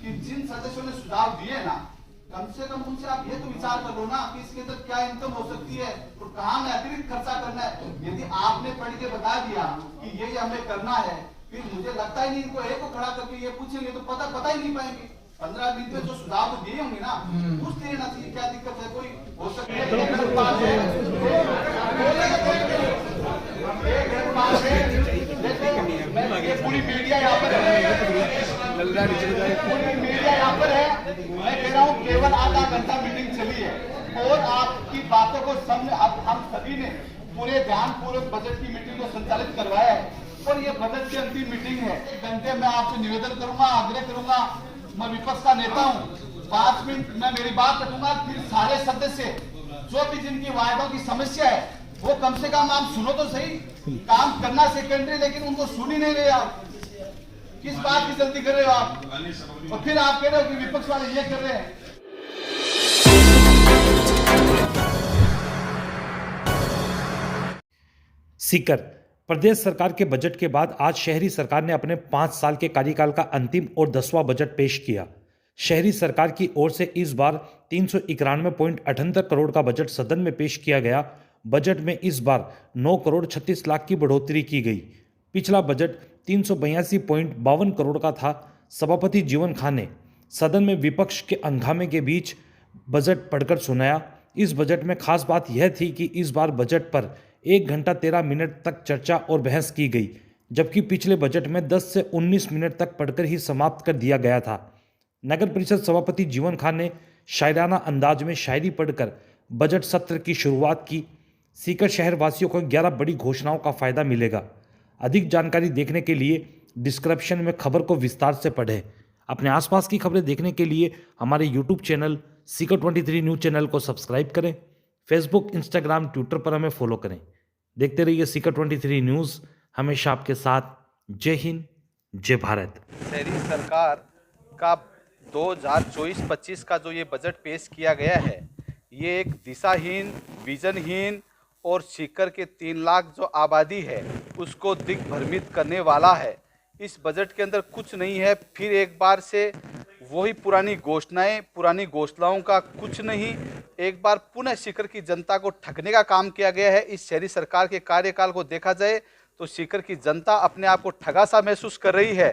कि जिन सदस्यों ने सुझाव दिए ना, कम से कम उनसे आप ये तो विचार कर लो ना कि इसके अंदर क्या इनकम हो सकती है और कहाँ में अतिरिक्त खर्चा करना है। यदि आपने पढ़ के बता दिया कि ये हमें करना है, फिर मुझे लगता ही नहीं इनको एक को खड़ा करके ये पूछेंगे तो पता ही नहीं पाएंगे। 15 दिन में जो सुझाव दिए होंगे ना, पूछ लेना चाहिए क्या दिक्कत है, कोई हो सकती है। ये पूरी मीडिया यहाँ पर है, पूरी मीडिया यहाँ पर है। मैं कह रहा हूँ केवल आधा घंटा मीटिंग चली है और आपकी बातों को हम सभी ने पूरे ध्यानपूर्वक बजट की मीटिंग को संचालित करवाया है और ये बजट की अंतिम मीटिंग है। घंटे में आपसे निवेदन करूंगा, आग्रह करूंगा, मैं विपक्ष का नेता हूँ, 5 मिनट मैं मेरी बात रखूंगा, फिर सारे सदस्य जो भी जिनकी वायदों की समस्या है वो कम से कम आप सुनो तो सही। काम करना सेकेंडरी, लेकिन उनको सुन ही नहीं रहे आप। किस बात की जल्दी कर रहे हो आप? और फिर आप कह रहे हो कि विपक्ष वाले ये कर रहे हैं। सीकर प्रदेश सरकार के बजट के बाद आज शहरी सरकार ने अपने 5 साल के कार्यकाल का अंतिम और 10वां बजट पेश किया। शहरी सरकार की ओर से इस बार 391.78 करोड़ का बजट सदन में पेश किया गया। बजट में इस बार 9 करोड़ 36 लाख की बढ़ोतरी की गई। पिछला बजट 382.52 करोड़ का था। सभापति जीवन खां ने सदन में विपक्ष के हंगामे के बीच बजट पढ़कर सुनाया। इस बजट में खास बात यह थी कि इस बार बजट पर 1 घंटा 13 मिनट तक चर्चा और बहस की गई, जबकि पिछले बजट में 10 से 19 मिनट तक पढ़कर ही समाप्त कर दिया गया था। नगर परिषद सभापति जीवन खां ने शायराना अंदाज में शायरी पढ़कर बजट सत्र की शुरुआत की। सीकर शहर वासियों को 11 बड़ी घोषणाओं का फायदा मिलेगा। अधिक जानकारी देखने के लिए डिस्क्रिप्शन में खबर को विस्तार से पढ़ें। अपने आसपास की खबरें देखने के लिए हमारे YouTube channel Sikar 23 news channel को सब्सक्राइब करें। फेसबुक, इंस्टाग्राम, ट्विटर पर हमें फॉलो करें। देखते रहिए सीकर 23 न्यूज़, हमेशा आपके साथ। जय हिंद, जय भारत। शहरी सरकार का 2024-25 का जो ये बजट पेश किया गया है, ये एक दिशाहीन, विजनहीन और सीकर के 3 लाख जो आबादी है उसको दिग्भ्रमित करने वाला है। इस बजट के अंदर कुछ नहीं है, फिर एक बार से वही पुरानी घोषणाएं, पुरानी घोषणाओं का कुछ नहीं, एक बार पुनः सीकर की जनता को ठगने का काम किया गया है। इस शहरी सरकार के कार्यकाल को देखा जाए तो सीकर की जनता अपने आप को ठगा सा महसूस कर रही है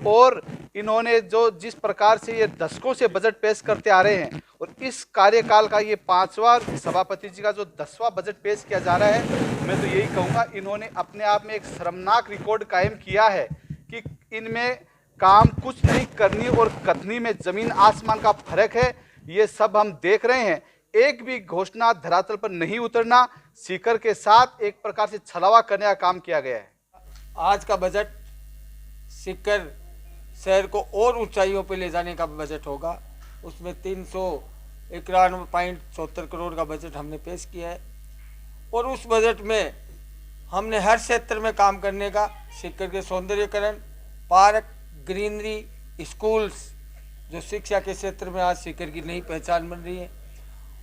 और इन्होंने जो जिस प्रकार से ये दशकों से बजट पेश करते आ रहे हैं और इस कार्यकाल का ये 5वां सभापति जी का जो 10वां बजट पेश किया जा रहा है, मैं तो यही कहूँगा इन्होंने अपने आप में एक शर्मनाक रिकॉर्ड कायम किया है कि इनमें काम कुछ नहीं करनी और कथनी में जमीन आसमान का फर्क है। ये सब हम देख रहे हैं। एक भी घोषणा धरातल पर नहीं उतरना, सीकर के साथ एक प्रकार से छलावा करने का काम किया गया है। आज का बजट सीकर शहर को और ऊंचाइयों पर ले जाने का बजट होगा। उसमें 391.74 करोड़ का बजट हमने पेश किया है और उस बजट में हमने हर क्षेत्र में काम करने का, सीकर के सौंदर्यीकरण, पार्क, ग्रीनरी, स्कूल्स, जो शिक्षा के क्षेत्र में आज सीकर की नई पहचान बन रही है,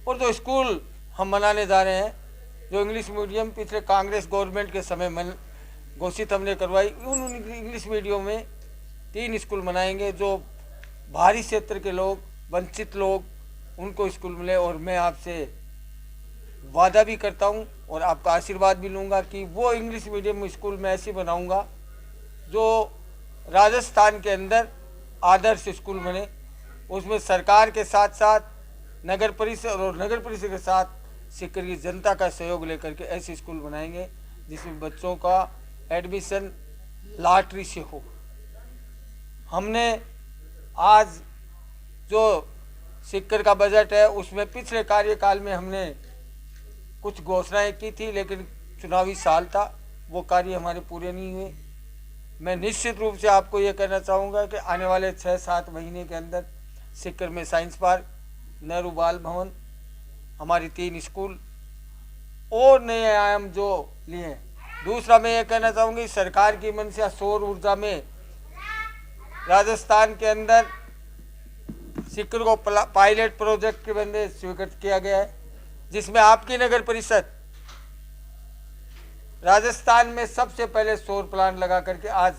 और जो स्कूल हम बनाने जा रहे हैं, जो इंग्लिश मीडियम पिछले कांग्रेस गवर्नमेंट के समय घोषित हमने करवाई, उन इंग्लिश मीडियम में 3 स्कूल बनाएंगे जो बाहरी क्षेत्र के लोग, वंचित लोग, उनको स्कूल मिले। और मैं आपसे वादा भी करता हूं और आपका आशीर्वाद भी लूँगा कि वो इंग्लिश मीडियम स्कूल मैं ऐसे बनाऊंगा जो राजस्थान के अंदर आदर्श स्कूल बने। उसमें सरकार के साथ साथ नगर परिषद और नगर परिषद के साथ सीकर की जनता का सहयोग लेकर के ऐसे स्कूल बनाएंगे जिसमें बच्चों का एडमिशन लॉटरी से हो। हमने आज जो सीकर का बजट है उसमें पिछले कार्यकाल में हमने कुछ घोषणाएं की थी, लेकिन चुनावी साल था, वो कार्य हमारे पूरे नहीं हुए। मैं निश्चित रूप से आपको ये कहना चाहूँगा कि आने वाले 6-7 महीने के अंदर सीकर में साइंस पार्क, नेहरू बाल भवन, हमारी 3 स्कूल और नए आयाम जो लिए। दूसरा मैं ये कहना चाहूँगी, सरकार की मंशा सौर ऊर्जा में राजस्थान के अंदर सीकर को पायलट प्रोजेक्ट के बंदे स्वीकृत किया गया है, जिसमें आपकी नगर परिषद राजस्थान में सबसे पहले सौर प्लांट लगा करके आज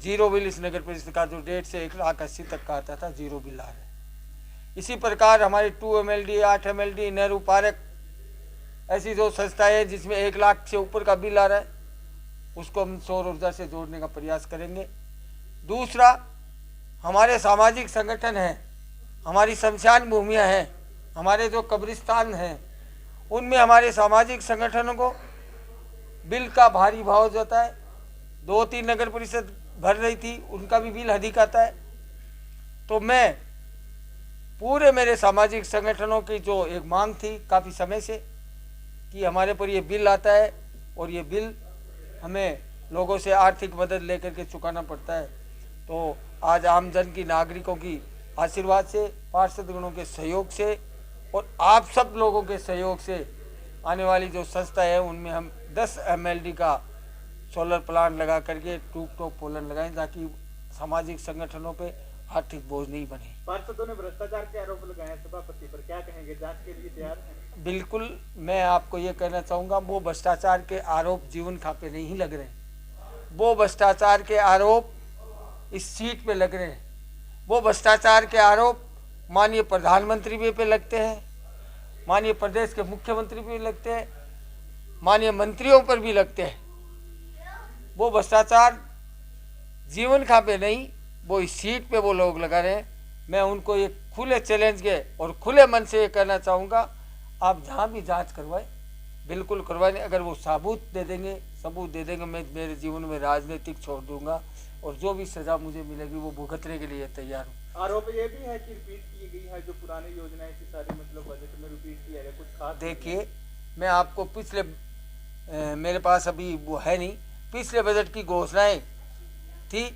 जीरो बिल इस नगर परिषद का जो 1.5 से 1,80,000 तक का आता था, जीरो बिल आ रहा है। इसी प्रकार हमारी 2 MLD, 8 MLD, नेहरू पार्क ऐसी जो संस्थाएं हैं जिसमें 1 लाख से ऊपर का बिल आ रहा है, उसको हम सौर ऊर्जा से जोड़ने का प्रयास करेंगे। दूसरा, हमारे सामाजिक संगठन हैं, हमारी शमशान भूमियाँ हैं, हमारे जो कब्रिस्तान हैं, उनमें हमारे सामाजिक संगठनों को बिल का भारी भाव जाता है। 2-3 नगर परिषद भर रही थी, उनका भी बिल अधिक आता है। तो मैं पूरे मेरे सामाजिक संगठनों की जो एक मांग थी काफ़ी समय से कि हमारे पर ये बिल आता है और ये बिल हमें लोगों से आर्थिक मदद लेकर के चुकाना पड़ता है। तो आज आमजन की, नागरिकों की आशीर्वाद से, पार्षदगणों के सहयोग से और आप सब लोगों के सहयोग से आने वाली जो संस्था है उनमें हम 10 MLD का सोलर प्लांट लगा करके टॉप पोलन लगाएं ताकि सामाजिक संगठनों पे आर्थिक बोझ नहीं बने। पार्षदों ने भ्रष्टाचार के आरोप लगाए हैं सभापति पर, क्या कहेंगे? जांच के लिए तैयार हैं? बिल्कुल, मैं आपको ये कहना चाहूँगा, वो भ्रष्टाचार के आरोप जीवन खापे नहीं लग रहे, वो भ्रष्टाचार के आरोप इस सीट पे लग रहे हैं, वो भ्रष्टाचार के आरोप माननीय प्रधानमंत्री पे लगते हैं, माननीय प्रदेश के मुख्यमंत्री पे लगते हैं, माननीय मंत्रियों पर भी लगते हैं। वो भ्रष्टाचार जीवन खापे नहीं, वो इस सीट पे वो लोग लगा रहे हैं। मैं उनको ये खुले चैलेंज के और खुले मन से ये कहना चाहूँगा, आप जहाँ भी जांच करवाएं, बिल्कुल करवाएं। अगर वो सबूत दे देंगे, मैं मेरे जीवन में राजनीतिक छोड़ दूंगा और जो भी सज़ा मुझे मिलेगी वो भुगतने के लिए तैयार हूँ। आरोप ये भी है कि रिपीट की गई है जो पुरानी योजनाएं थी सारी, मतलब बजट में रिपीट किया गया कुछ खास। देखिए, मैं आपको पिछले मेरे पास अभी वो है नहीं, पिछले बजट की घोषणाएं थी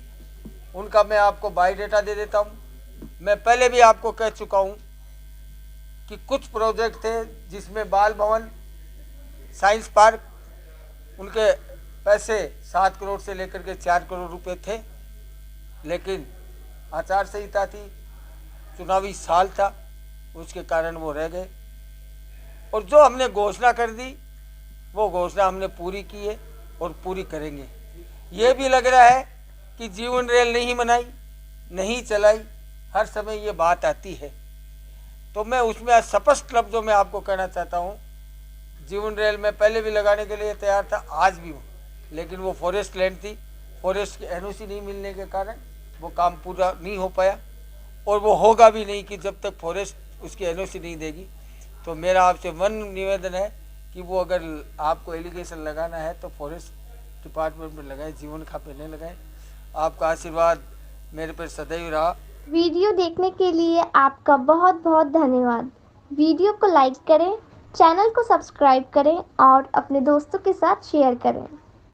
उनका मैं आपको बायोडाटा दे देता हूँ। मैं पहले भी आपको कह चुका हूँ कि कुछ प्रोजेक्ट थे जिसमें बाल भवन, साइंस पार्क, उनके पैसे 7 करोड़ से लेकर के 4 करोड़ रुपए थे, लेकिन आचार संहिता थी, चुनावी साल था, उसके कारण वो रह गए। और जो हमने घोषणा कर दी वो घोषणा हमने पूरी की है और पूरी करेंगे। ये भी लग रहा है कि जीवन रेल नहीं बनाई, नहीं चलाई, हर समय ये बात आती है, तो मैं उसमें स्पष्ट लफ्ज़ों में आपको कहना चाहता हूँ, जीवन रेल में पहले भी लगाने के लिए तैयार था, आज भी हूँ, लेकिन वो फॉरेस्ट लैंड थी, फॉरेस्ट की NOC नहीं मिलने के कारण वो काम पूरा नहीं हो पाया और वो होगा भी नहीं कि जब तक फॉरेस्ट उसकी NOC नहीं देगी। तो मेरा आपसे मन निवेदन है कि वो अगर आपको एलिगेशन लगाना है तो फॉरेस्ट डिपार्टमेंट में लगाए, जीवन खापे नहीं लगाए। आपका आशीर्वाद मेरे पर सदैव रहा। वीडियो देखने के लिए आपका बहुत बहुत धन्यवाद। वीडियो को लाइक करें, चैनल को सब्सक्राइब करें और अपने दोस्तों के साथ शेयर करें।